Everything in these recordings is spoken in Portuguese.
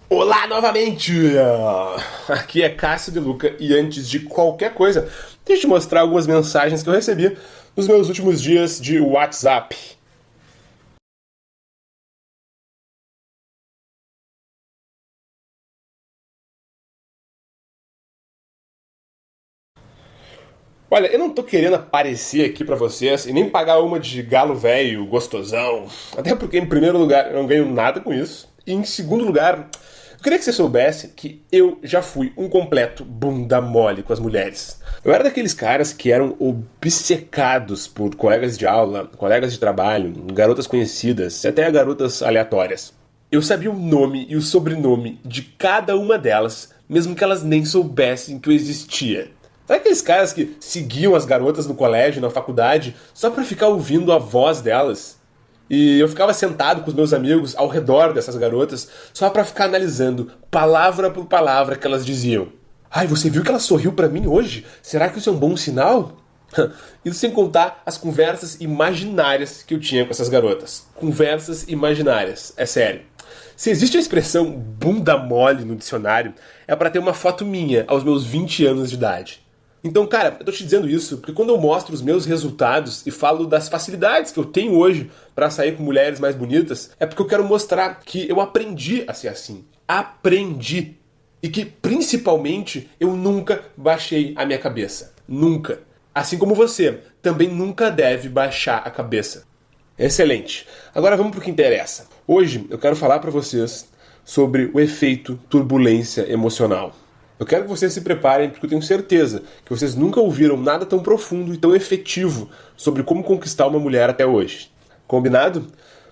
Olá novamente! Aqui é Cássio De Luca e antes de qualquer coisa, deixa eu te mostrar algumas mensagens que eu recebi nos meus últimos dias de WhatsApp. Olha, eu não tô querendo aparecer aqui pra vocês e nem pagar uma de galo velho, gostosão. Até porque, em primeiro lugar, eu não ganho nada com isso. E em segundo lugar, eu queria que você soubesse que eu já fui um completo bunda mole com as mulheres. Eu era daqueles caras que eram obcecados por colegas de aula, colegas de trabalho, garotas conhecidas, até garotas aleatórias. Eu sabia o nome e o sobrenome de cada uma delas, mesmo que elas nem soubessem que eu existia. Sabe aqueles caras que seguiam as garotas no colégio, na faculdade, só pra ficar ouvindo a voz delas? E eu ficava sentado com os meus amigos ao redor dessas garotas, só pra ficar analisando, palavra por palavra, que elas diziam. Ai, você viu que ela sorriu pra mim hoje? Será que isso é um bom sinal? Isso sem contar as conversas imaginárias que eu tinha com essas garotas. Conversas imaginárias, é sério. Se existe a expressão bunda mole no dicionário, é pra ter uma foto minha aos meus 20 anos de idade. Então, cara, eu tô te dizendo isso porque quando eu mostro os meus resultados e falo das facilidades que eu tenho hoje pra sair com mulheres mais bonitas, é porque eu quero mostrar que eu aprendi a ser assim. Aprendi. E que, principalmente, eu nunca baixei a minha cabeça. Nunca. Assim como você, também nunca deve baixar a cabeça. Excelente. Agora vamos pro que interessa. Hoje eu quero falar pra vocês sobre o efeito turbulência emocional. Eu quero que vocês se preparem porque eu tenho certeza que vocês nunca ouviram nada tão profundo e tão efetivo sobre como conquistar uma mulher até hoje. Combinado?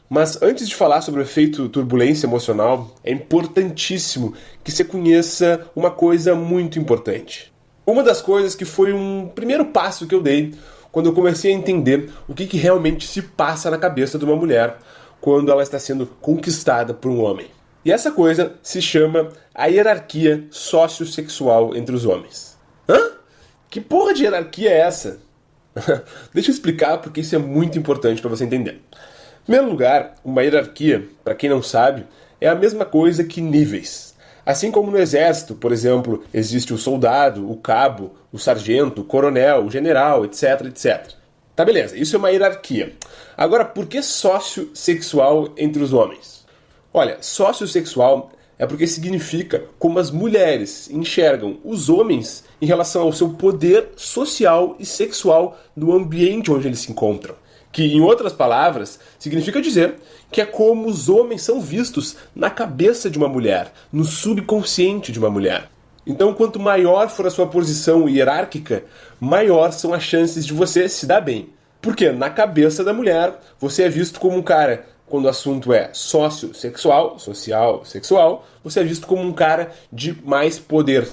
Mas antes de falar sobre o efeito turbulência emocional, é importantíssimo que você conheça uma coisa muito importante. Uma das coisas que foi um primeiro passo que eu dei quando eu comecei a entender o que realmente se passa na cabeça de uma mulher quando ela está sendo conquistada por um homem. E essa coisa se chama a hierarquia sociossexual entre os homens. Hã? Que porra de hierarquia é essa? Deixa eu explicar porque isso é muito importante para você entender. Em primeiro lugar, uma hierarquia, para quem não sabe, é a mesma coisa que níveis. Assim como no exército, por exemplo, existe o soldado, o cabo, o sargento, o coronel, o general, etc, etc. Tá, beleza, isso é uma hierarquia. Agora, por que sociossexual entre os homens? Olha, sociossexual é porque significa como as mulheres enxergam os homens em relação ao seu poder social e sexual no ambiente onde eles se encontram. Que, em outras palavras, significa dizer que é como os homens são vistos na cabeça de uma mulher, no subconsciente de uma mulher. Então, quanto maior for a sua posição hierárquica, maior são as chances de você se dar bem. Porque na cabeça da mulher, você é visto como um cara, quando o assunto é sociossexual, social, sexual, você é visto como um cara de mais poder.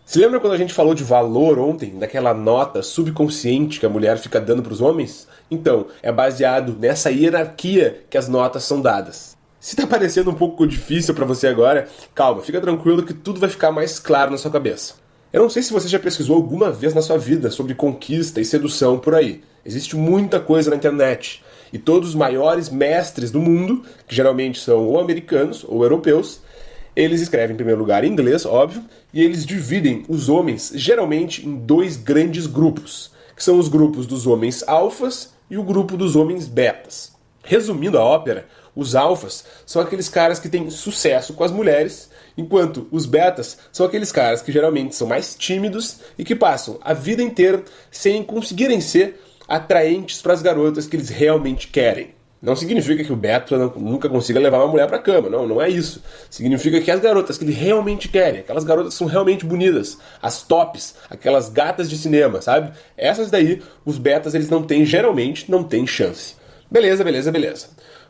Se lembra quando a gente falou de valor ontem, daquela nota subconsciente que a mulher fica dando para os homens? Então, é baseado nessa hierarquia que as notas são dadas. Se tá parecendo um pouco difícil para você agora, calma, fica tranquilo que tudo vai ficar mais claro na sua cabeça. Eu não sei se você já pesquisou alguma vez na sua vida sobre conquista e sedução por aí. Existe muita coisa na internet. E todos os maiores mestres do mundo, que geralmente são ou americanos ou europeus, eles escrevem em primeiro lugar em inglês, óbvio, e eles dividem os homens geralmente em dois grandes grupos, que são os grupos dos homens alfas e o grupo dos homens betas. Resumindo a ópera, os alfas são aqueles caras que têm sucesso com as mulheres, enquanto os betas são aqueles caras que geralmente são mais tímidos e que passam a vida inteira sem conseguirem ser atraentes para as garotas que eles realmente querem. Não significa que o beta nunca consiga levar uma mulher pra cama, não é isso. Significa que as garotas que ele realmente querem, aquelas garotas que são realmente bonitas, as tops, aquelas gatas de cinema, sabe? Essas daí, os betas eles geralmente não têm chance. Beleza.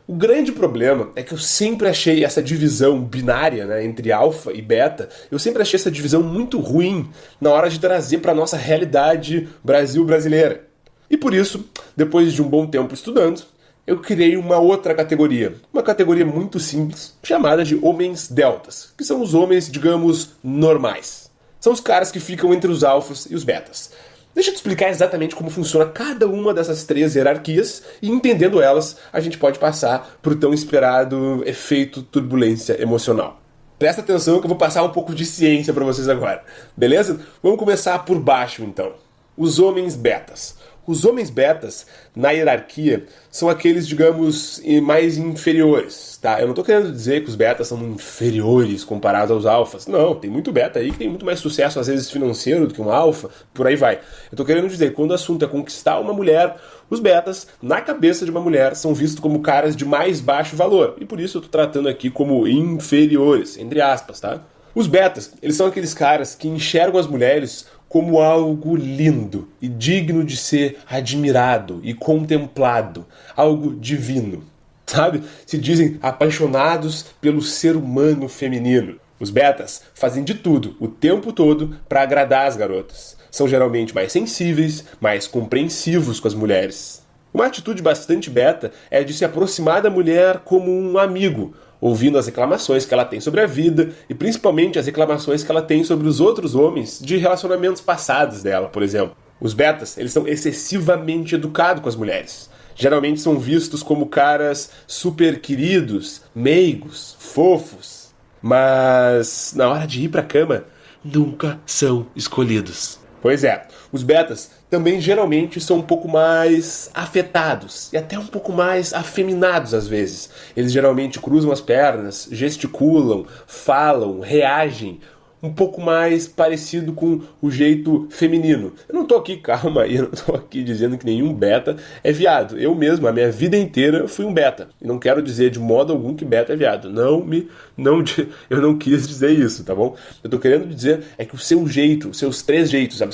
O grande problema é que eu sempre achei essa divisão binária, né, entre alfa e beta, eu sempre achei essa divisão muito ruim na hora de trazer pra nossa realidade Brasil brasileira. E por isso, depois de um bom tempo estudando, eu criei uma outra categoria. Uma categoria muito simples, chamada de homens deltas, que são os homens, digamos, normais. São os caras que ficam entre os alfas e os betas. Deixa eu te explicar exatamente como funciona cada uma dessas três hierarquias e, entendendo elas, a gente pode passar para o tão esperado efeito turbulência emocional. Presta atenção que eu vou passar um pouco de ciência para vocês agora, beleza? Vamos começar por baixo, então. Os homens betas. Os homens betas, na hierarquia, são aqueles, digamos, mais inferiores, tá? Eu não tô querendo dizer que os betas são inferiores comparados aos alfas. Não, tem muito beta aí que tem muito mais sucesso, às vezes financeiro, do que um alfa, por aí vai. Eu tô querendo dizer que quando o assunto é conquistar uma mulher, os betas, na cabeça de uma mulher, são vistos como caras de mais baixo valor. E por isso eu tô tratando aqui como inferiores, entre aspas, tá? Os betas, eles são aqueles caras que enxergam as mulheres como algo lindo e digno de ser admirado e contemplado, algo divino, sabe? Se dizem apaixonados pelo ser humano feminino. Os betas fazem de tudo, o tempo todo, para agradar as garotas. São geralmente mais sensíveis, mais compreensivos com as mulheres. Uma atitude bastante beta é a de se aproximar da mulher como um amigo, ouvindo as reclamações que ela tem sobre a vida e principalmente as reclamações que ela tem sobre os outros homens de relacionamentos passados dela, por exemplo. Os betas, eles são excessivamente educados com as mulheres. Geralmente são vistos como caras super queridos, meigos, fofos, mas na hora de ir pra cama, nunca são escolhidos. Pois é, os betas também geralmente são um pouco mais afetados e até um pouco mais afeminados às vezes. Eles geralmente cruzam as pernas, gesticulam, falam, reagem, um pouco mais parecido com o jeito feminino. Eu não tô aqui, calma aí, eu não tô aqui dizendo que nenhum beta é viado. Eu mesmo, a minha vida inteira, fui um beta. E não quero dizer de modo algum que beta é viado. Eu não quis dizer isso, tá bom? Eu tô querendo dizer é que o seu jeito, os seus três jeitos, sabe?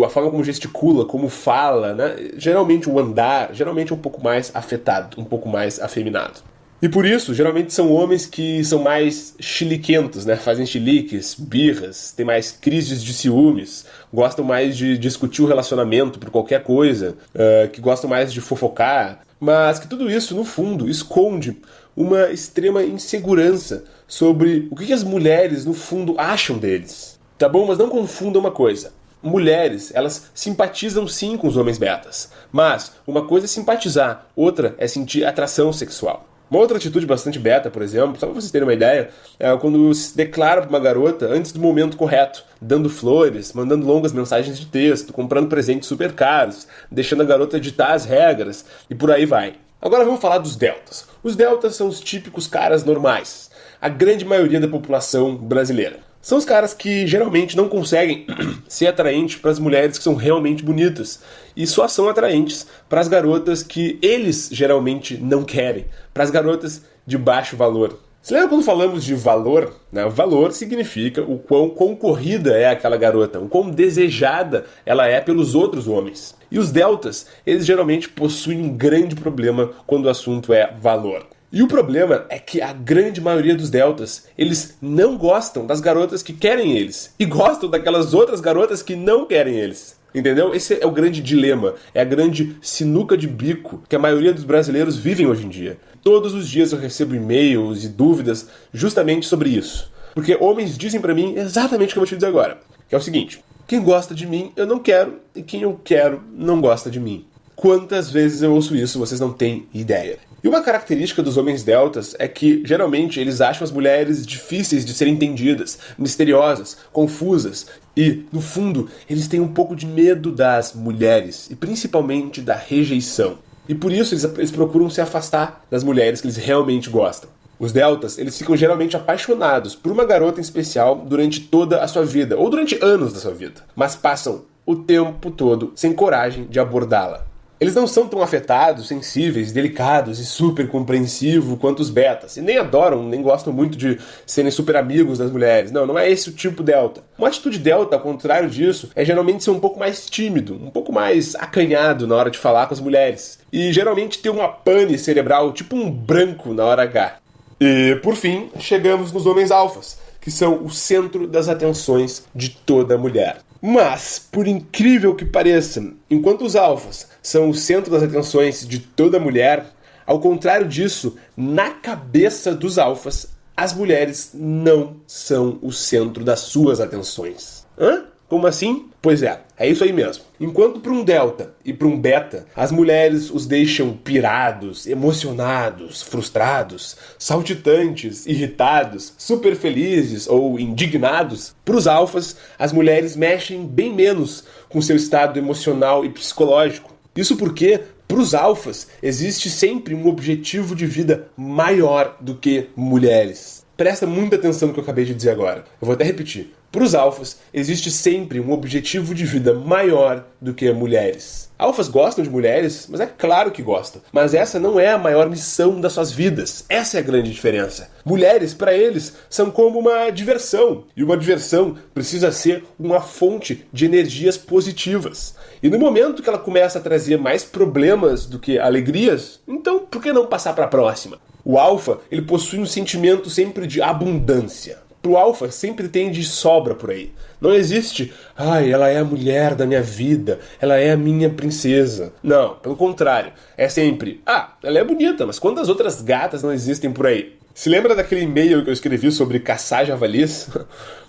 A forma como gesticula, como fala, né? Geralmente o andar, geralmente é um pouco mais afetado, um pouco mais afeminado. E por isso, geralmente são homens que são mais chiliquentos, né? Fazem chiliques, birras, têm mais crises de ciúmes, gostam mais de discutir o relacionamento por qualquer coisa, que gostam mais de fofocar, mas que tudo isso, no fundo, esconde uma extrema insegurança sobre o que as mulheres, no fundo, acham deles. Tá bom? Mas não confunda uma coisa. Mulheres, elas simpatizam sim com os homens betas, mas uma coisa é simpatizar, outra é sentir atração sexual. Uma outra atitude bastante beta, por exemplo, só pra vocês terem uma ideia, é quando se declara pra uma garota antes do momento correto, dando flores, mandando longas mensagens de texto, comprando presentes super caros, deixando a garota ditar as regras e por aí vai. Agora vamos falar dos deltas. Os deltas são os típicos caras normais, a grande maioria da população brasileira. São os caras que geralmente não conseguem ser atraentes para as mulheres que são realmente bonitas e só são atraentes para as garotas que eles geralmente não querem, para as garotas de baixo valor. Você lembra quando falamos de valor? Né? Valor significa o quão concorrida é aquela garota, o quão desejada ela é pelos outros homens. E os deltas, eles geralmente possuem um grande problema quando o assunto é valor. E o problema é que a grande maioria dos deltas, eles não gostam das garotas que querem eles. E gostam daquelas outras garotas que não querem eles. Entendeu? Esse é o grande dilema. É a grande sinuca de bico que a maioria dos brasileiros vivem hoje em dia. Todos os dias eu recebo e-mails e dúvidas justamente sobre isso. Porque homens dizem pra mim exatamente o que eu vou te dizer agora. Que é o seguinte. Quem gosta de mim, eu não quero. E quem eu quero, não gosta de mim. Quantas vezes eu ouço isso, vocês não têm ideia. E uma característica dos homens deltas é que, geralmente, eles acham as mulheres difíceis de serem entendidas, misteriosas, confusas, e, no fundo, eles têm um pouco de medo das mulheres, e principalmente da rejeição. E por isso eles procuram se afastar das mulheres que eles realmente gostam. Os deltas, eles ficam geralmente apaixonados por uma garota em especial durante toda a sua vida, ou durante anos da sua vida, mas passam o tempo todo sem coragem de abordá-la. Eles não são tão afetados, sensíveis, delicados e super compreensivos quanto os betas. E nem adoram, nem gostam muito de serem super amigos das mulheres. Não é esse o tipo delta. Uma atitude delta, ao contrário disso, é geralmente ser um pouco mais tímido, um pouco mais acanhado na hora de falar com as mulheres. E geralmente ter uma pane cerebral, tipo um branco na hora H. E, por fim, chegamos nos homens alfas, que são o centro das atenções de toda mulher. Mas, por incrível que pareça, enquanto os alfas são o centro das atenções de toda mulher, ao contrário disso, na cabeça dos alfas, as mulheres não são o centro das suas atenções. Hã? Como assim? Pois é isso aí mesmo. Enquanto para um delta e para um beta, as mulheres os deixam pirados, emocionados, frustrados, saltitantes, irritados, super felizes ou indignados, para os alfas, as mulheres mexem bem menos com seu estado emocional e psicológico. Isso porque, para os alfas, existe sempre um objetivo de vida maior do que mulheres. Presta muita atenção no que eu acabei de dizer agora. Eu vou até repetir. Para os alfas, existe sempre um objetivo de vida maior do que mulheres. Alfas gostam de mulheres, mas é claro que gostam. Mas essa não é a maior missão das suas vidas. Essa é a grande diferença. Mulheres, para eles, são como uma diversão. E uma diversão precisa ser uma fonte de energias positivas. E no momento que ela começa a trazer mais problemas do que alegrias, então por que não passar para a próxima? O alfa, ele possui um sentimento sempre de abundância. Pro alfa sempre tem de sobra por aí. Não existe, ela é a mulher da minha vida, ela é a minha princesa. Não, pelo contrário. É sempre, ela é bonita, mas quantas outras gatas não existem por aí? Se lembra daquele e-mail que eu escrevi sobre caçar javalis?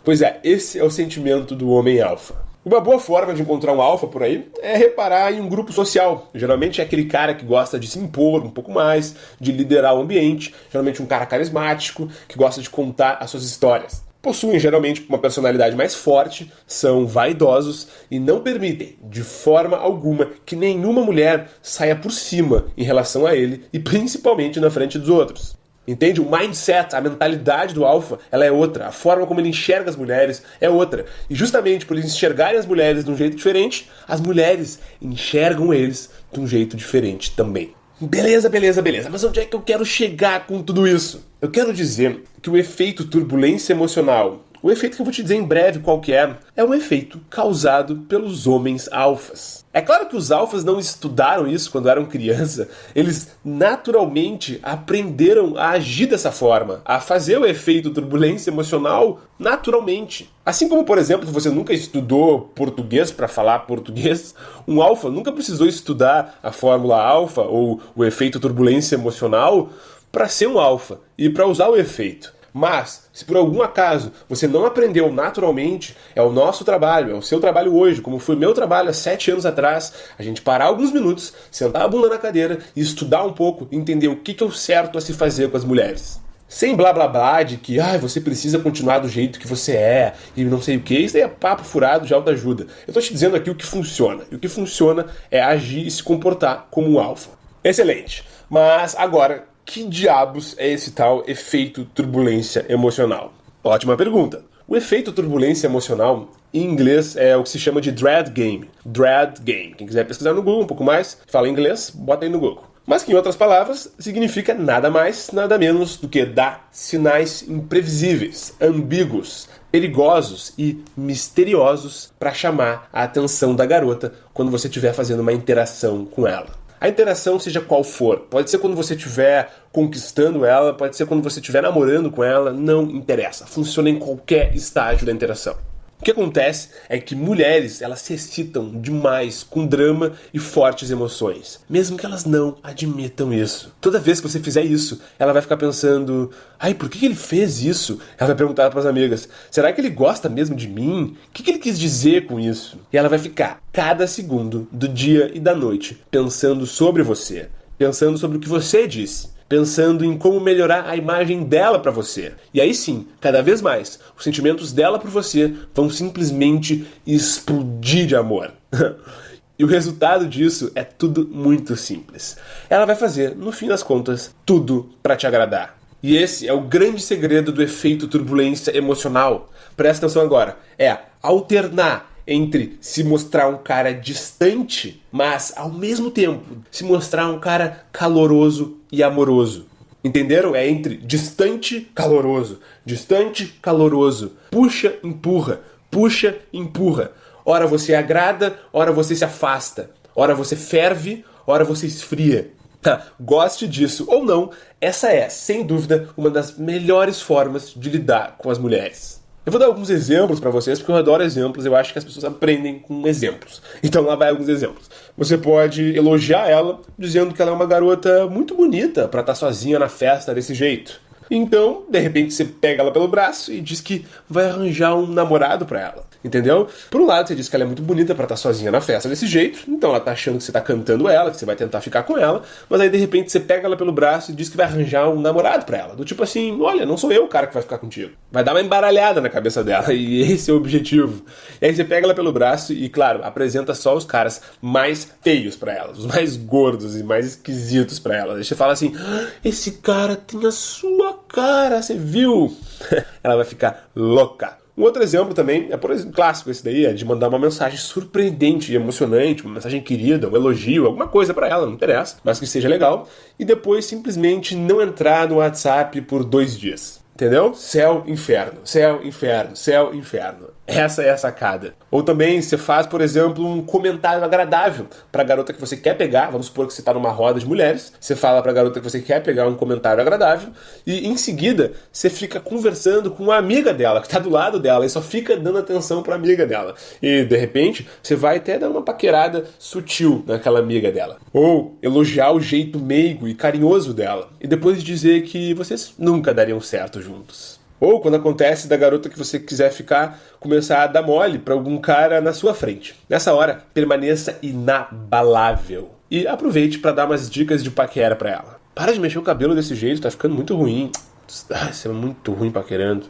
Pois é, esse é o sentimento do homem alfa. Uma boa forma de encontrar um alfa por aí é reparar em um grupo social. Geralmente é aquele cara que gosta de se impor um pouco mais, de liderar o ambiente, geralmente um cara carismático, que gosta de contar as suas histórias. Possuem geralmente uma personalidade mais forte, são vaidosos e não permitem, de forma alguma, que nenhuma mulher saia por cima em relação a ele e principalmente na frente dos outros. Entende? O mindset, a mentalidade do alfa, ela é outra. A forma como ele enxerga as mulheres é outra. E justamente por eles enxergarem as mulheres de um jeito diferente, as mulheres enxergam eles de um jeito diferente também. Beleza. Mas onde é que eu quero chegar com tudo isso? Eu quero dizer que o efeito turbulência emocional, o efeito que eu vou te dizer em breve qual que é um efeito causado pelos homens alfas. É claro que os alfas não estudaram isso quando eram criança. Eles naturalmente aprenderam a agir dessa forma, a fazer o efeito turbulência emocional naturalmente. Assim como, por exemplo, você nunca estudou português para falar português, um alfa nunca precisou estudar a fórmula alfa ou o efeito turbulência emocional para ser um alfa e para usar o efeito. Mas, se por algum acaso você não aprendeu naturalmente, é o nosso trabalho, é o seu trabalho hoje, como foi meu trabalho há 7 anos atrás, a gente parar alguns minutos, sentar a bunda na cadeira e estudar um pouco, entender o que é o certo a se fazer com as mulheres. Sem blá blá blá de que você precisa continuar do jeito que você é e não sei o que, isso aí é papo furado de autoajuda. Eu tô te dizendo aqui o que funciona. E o que funciona é agir e se comportar como um alfa. Excelente. Mas agora, que diabos é esse tal efeito turbulência emocional? Ótima pergunta. O efeito turbulência emocional, em inglês, é o que se chama de dread game. Dread game. Quem quiser pesquisar no Google um pouco mais, fala inglês, bota aí no Google. Mas que, em outras palavras, significa nada mais, nada menos do que dar sinais imprevisíveis, ambíguos, perigosos e misteriosos para chamar a atenção da garota quando você estiver fazendo uma interação com ela. A interação, seja qual for, pode ser quando você estiver conquistando ela, pode ser quando você estiver namorando com ela, não interessa. Funciona em qualquer estágio da interação. O que acontece é que mulheres, elas se excitam demais com drama e fortes emoções, mesmo que elas não admitam isso. Toda vez que você fizer isso, ela vai ficar pensando, por que ele fez isso? Ela vai perguntar para as amigas, será que ele gosta mesmo de mim? O que ele quis dizer com isso? E ela vai ficar cada segundo do dia e da noite pensando sobre você, pensando sobre o que você disse, pensando em como melhorar a imagem dela para você. E aí sim, cada vez mais, os sentimentos dela por você vão simplesmente explodir de amor. E o resultado disso é tudo muito simples. Ela vai fazer, no fim das contas, tudo para te agradar. E esse é o grande segredo do efeito turbulência emocional. Presta atenção agora. É alternar entre se mostrar um cara distante, mas ao mesmo tempo se mostrar um cara caloroso e amoroso. Entenderam? É entre distante, caloroso, puxa, empurra. Ora você agrada, ora você se afasta, ora você ferve, ora você esfria. Goste disso ou não, essa é, sem dúvida, uma das melhores formas de lidar com as mulheres. Eu vou dar alguns exemplos para vocês, porque eu adoro exemplos, eu acho que as pessoas aprendem com exemplos. Então lá vai alguns exemplos. Você pode elogiar ela, dizendo que ela é uma garota muito bonita para estar sozinha na festa desse jeito. Então, de repente, você pega ela pelo braço e diz que vai arranjar um namorado para ela. Entendeu? Por um lado, você diz que ela é muito bonita pra estar sozinha na festa desse jeito, então ela tá achando que você tá cantando ela, que você vai tentar ficar com ela, mas aí de repente você pega ela pelo braço e diz que vai arranjar um namorado pra ela. Do tipo assim, olha, não sou eu o cara que vai ficar contigo. Vai dar uma embaralhada na cabeça dela, e esse é o objetivo. E aí você pega ela pelo braço e, claro, apresenta só os caras mais feios pra ela, os mais gordos e mais esquisitos pra ela. Aí você fala assim, esse cara tem a sua cara, você viu? Ela vai ficar louca. Um outro exemplo também, por exemplo, clássico esse daí, é de mandar uma mensagem surpreendente e emocionante, uma mensagem querida, um elogio, alguma coisa pra ela, não interessa, mas que seja legal, e depois simplesmente não entrar no WhatsApp por 2 dias. Entendeu? Céu, inferno, céu, inferno, céu, inferno. Essa é a sacada. Ou também você faz, por exemplo, um comentário agradável pra garota que você quer pegar. Vamos supor que você tá numa roda de mulheres. Você fala pra garota que você quer pegar um comentário agradável. E em seguida, você fica conversando com uma amiga dela, que tá do lado dela. E só fica dando atenção pra amiga dela. E, de repente, você vai até dar uma paquerada sutil naquela amiga dela. Ou elogiar o jeito meigo e carinhoso dela. E depois dizer que vocês nunca dariam certo juntos. Ou quando acontece da garota que você quiser ficar, começar a dar mole pra algum cara na sua frente. Nessa hora, permaneça inabalável. E aproveite pra dar umas dicas de paquera pra ela. Para de mexer o cabelo desse jeito, tá ficando muito ruim. Você é muito ruim paquerando.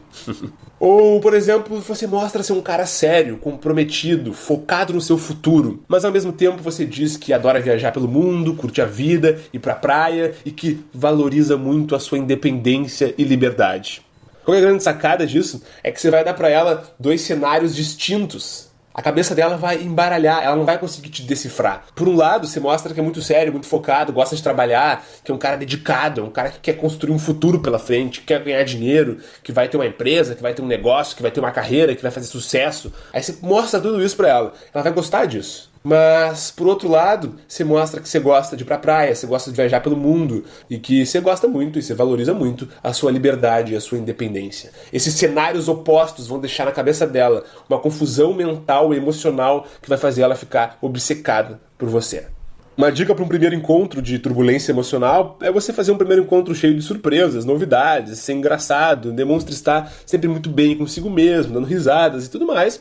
Ou, por exemplo, você mostra ser um cara sério, comprometido, focado no seu futuro, mas ao mesmo tempo você diz que adora viajar pelo mundo, curte a vida, ir pra praia e que valoriza muito a sua independência e liberdade. Qual é a grande sacada disso? É que você vai dar pra ela 2 cenários distintos. A cabeça dela vai embaralhar, ela não vai conseguir te decifrar. Por um lado, você mostra que é muito sério, muito focado, gosta de trabalhar, que é um cara dedicado, é um cara que quer construir um futuro pela frente, que quer ganhar dinheiro, que vai ter uma empresa, que vai ter um negócio, que vai ter uma carreira, que vai fazer sucesso. Aí você mostra tudo isso pra ela. Ela vai gostar disso. Mas, por outro lado, você mostra que você gosta de ir pra praia, você gosta de viajar pelo mundo e que você gosta muito e você valoriza muito a sua liberdade e a sua independência. Esses cenários opostos vão deixar na cabeça dela uma confusão mental e emocional que vai fazer ela ficar obcecada por você. Uma dica para um primeiro encontro de turbulência emocional é você fazer um primeiro encontro cheio de surpresas, novidades, ser engraçado, demonstre estar sempre muito bem consigo mesmo, dando risadas e tudo mais.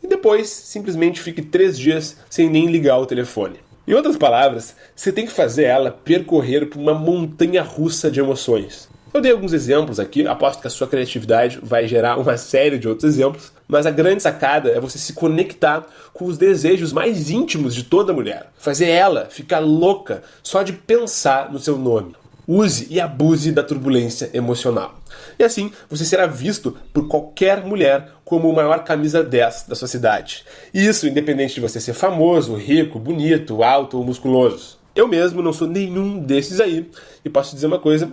E depois, simplesmente fique 3 dias sem nem ligar o telefone. Em outras palavras, você tem que fazer ela percorrer por uma montanha russa de emoções. Eu dei alguns exemplos aqui, aposto que a sua criatividade vai gerar uma série de outros exemplos, mas a grande sacada é você se conectar com os desejos mais íntimos de toda mulher. Fazer ela ficar louca só de pensar no seu nome. Use e abuse da turbulência emocional. E assim, você será visto por qualquer mulher como o maior camisa 10 da sua cidade. E isso independente de você ser famoso, rico, bonito, alto ou musculoso. Eu mesmo não sou nenhum desses aí. E posso te dizer uma coisa,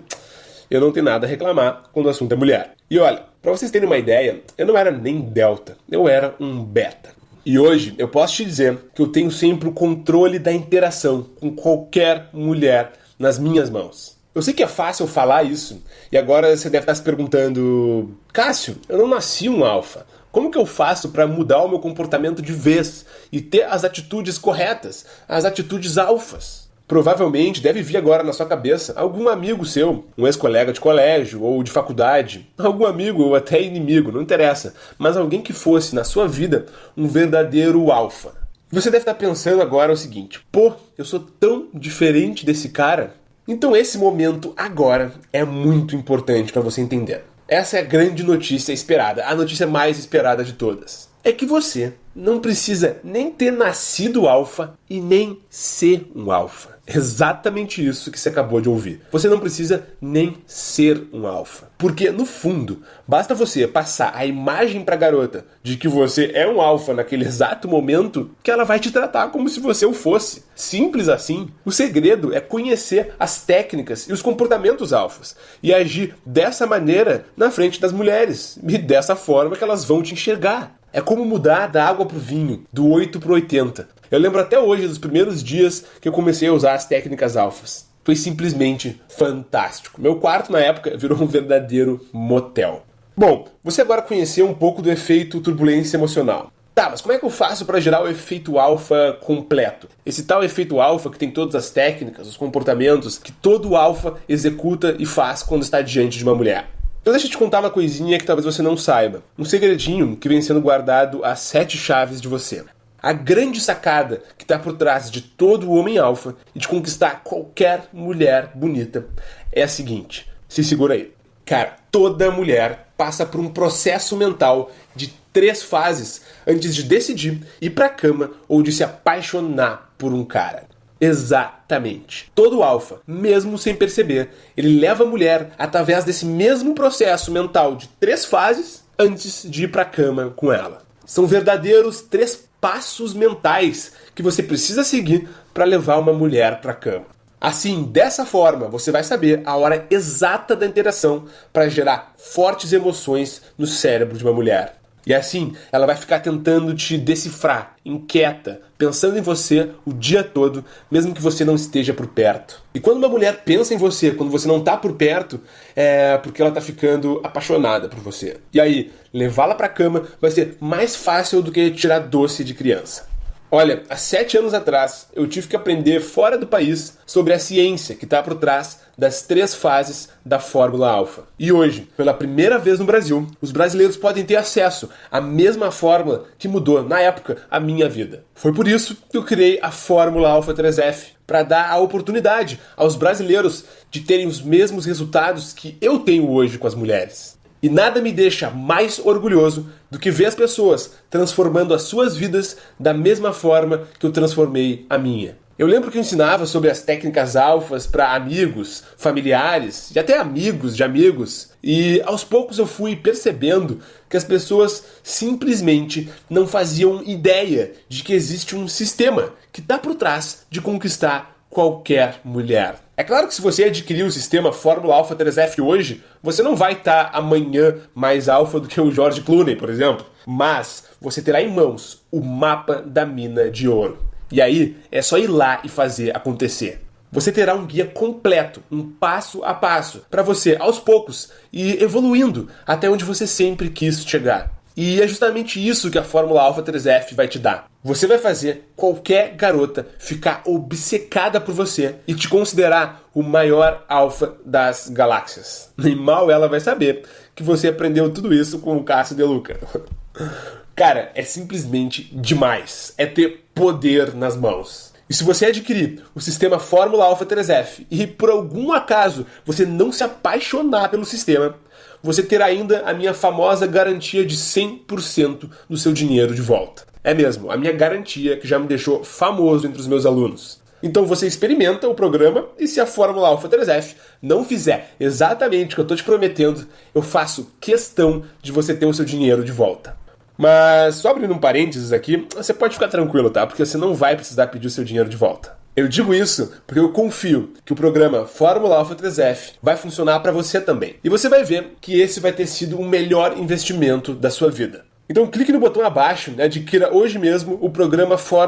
eu não tenho nada a reclamar quando o assunto é mulher. E olha, pra vocês terem uma ideia, eu não era nem delta, eu era um beta. E hoje eu posso te dizer que eu tenho sempre o controle da interação com qualquer mulher nas minhas mãos. Eu sei que é fácil falar isso, e agora você deve estar se perguntando, Cássio, eu não nasci um alfa. Como que eu faço para mudar o meu comportamento de vez e ter as atitudes corretas, as atitudes alfas? Provavelmente deve vir agora na sua cabeça algum amigo seu, um ex-colega de colégio ou de faculdade, algum amigo ou até inimigo, não interessa, mas alguém que fosse na sua vida um verdadeiro alfa. Você deve estar pensando agora o seguinte, pô, eu sou tão diferente desse cara. Então esse momento agora é muito importante para você entender. Essa é a grande notícia esperada, a notícia mais esperada de todas. É que você não precisa nem ter nascido alfa e nem ser um alfa. Exatamente isso que você acabou de ouvir. Você não precisa nem ser um alfa. Porque, no fundo, basta você passar a imagem pra garota de que você é um alfa naquele exato momento que ela vai te tratar como se você o fosse. Simples assim. O segredo é conhecer as técnicas e os comportamentos alfas e agir dessa maneira na frente das mulheres e dessa forma que elas vão te enxergar. É como mudar da água pro vinho, do 8 pro 80. Eu lembro até hoje dos primeiros dias que eu comecei a usar as técnicas alfas. Foi simplesmente fantástico. Meu quarto, na época, virou um verdadeiro motel. Bom, você agora conheceu um pouco do efeito turbulência emocional. Tá, mas como é que eu faço para gerar o efeito alfa completo? Esse tal efeito alfa que tem todas as técnicas, os comportamentos que todo alfa executa e faz quando está diante de uma mulher. Então deixa eu te contar uma coisinha que talvez você não saiba. Um segredinho que vem sendo guardado às 7 chaves de você. A grande sacada que está por trás de todo o homem alfa e de conquistar qualquer mulher bonita é a seguinte. Se segura aí. Cara, toda mulher passa por um processo mental de 3 fases antes de decidir ir pra cama ou de se apaixonar por um cara. Exatamente. Todo alfa, mesmo sem perceber, ele leva a mulher através desse mesmo processo mental de 3 fases antes de ir pra cama com ela. São verdadeiros 3 passos mentais que você precisa seguir para levar uma mulher pra cama. Assim, dessa forma, você vai saber a hora exata da interação para gerar fortes emoções no cérebro de uma mulher. E assim, ela vai ficar tentando te decifrar, inquieta, pensando em você o dia todo, mesmo que você não esteja por perto. E quando uma mulher pensa em você, quando você não está por perto, é porque ela está ficando apaixonada por você. E aí, levá-la para a cama vai ser mais fácil do que tirar doce de criança. Olha, há 7 anos atrás, eu tive que aprender fora do país sobre a ciência que está por trás das 3 fases da Fórmula Alfa. E hoje, pela primeira vez no Brasil, os brasileiros podem ter acesso à mesma fórmula que mudou, na época, a minha vida. Foi por isso que eu criei a Fórmula Alfa 3F, para dar a oportunidade aos brasileiros de terem os mesmos resultados que eu tenho hoje com as mulheres. E nada me deixa mais orgulhoso do que ver as pessoas transformando as suas vidas da mesma forma que eu transformei a minha. Eu lembro que eu ensinava sobre as técnicas alfas para amigos, familiares e até amigos de amigos. E aos poucos eu fui percebendo que as pessoas simplesmente não faziam ideia de que existe um sistema que está por trás de conquistar qualquer mulher. É claro que se você adquirir o sistema Fórmula Alfa 3F hoje, você não vai estar amanhã mais alfa do que o George Clooney, por exemplo. Mas você terá em mãos o mapa da mina de ouro. E aí é só ir lá e fazer acontecer. Você terá um guia completo, um passo a passo, para você, aos poucos, ir evoluindo até onde você sempre quis chegar. E é justamente isso que a Fórmula Alfa 3F vai te dar. Você vai fazer qualquer garota ficar obcecada por você e te considerar o maior alfa das galáxias. Nem mal ela vai saber que você aprendeu tudo isso com o Cássio De Luca. Cara, é simplesmente demais. É ter poder nas mãos. E se você adquirir o sistema Fórmula Alfa 3F e por algum acaso você não se apaixonar pelo sistema, você terá ainda a minha famosa garantia de 100% do seu dinheiro de volta. É mesmo, a minha garantia que já me deixou famoso entre os meus alunos. Então você experimenta o programa e se a Fórmula Alfa 3F não fizer exatamente o que eu estou te prometendo, eu faço questão de você ter o seu dinheiro de volta. Mas só abrindo um parênteses aqui, você pode ficar tranquilo, tá? Porque você não vai precisar pedir o seu dinheiro de volta. Eu digo isso porque eu confio que o programa Fórmula Alfa 3F vai funcionar para você também. E você vai ver que esse vai ter sido o melhor investimento da sua vida. Então clique no botão abaixo e adquira hoje mesmo o programa Fórmula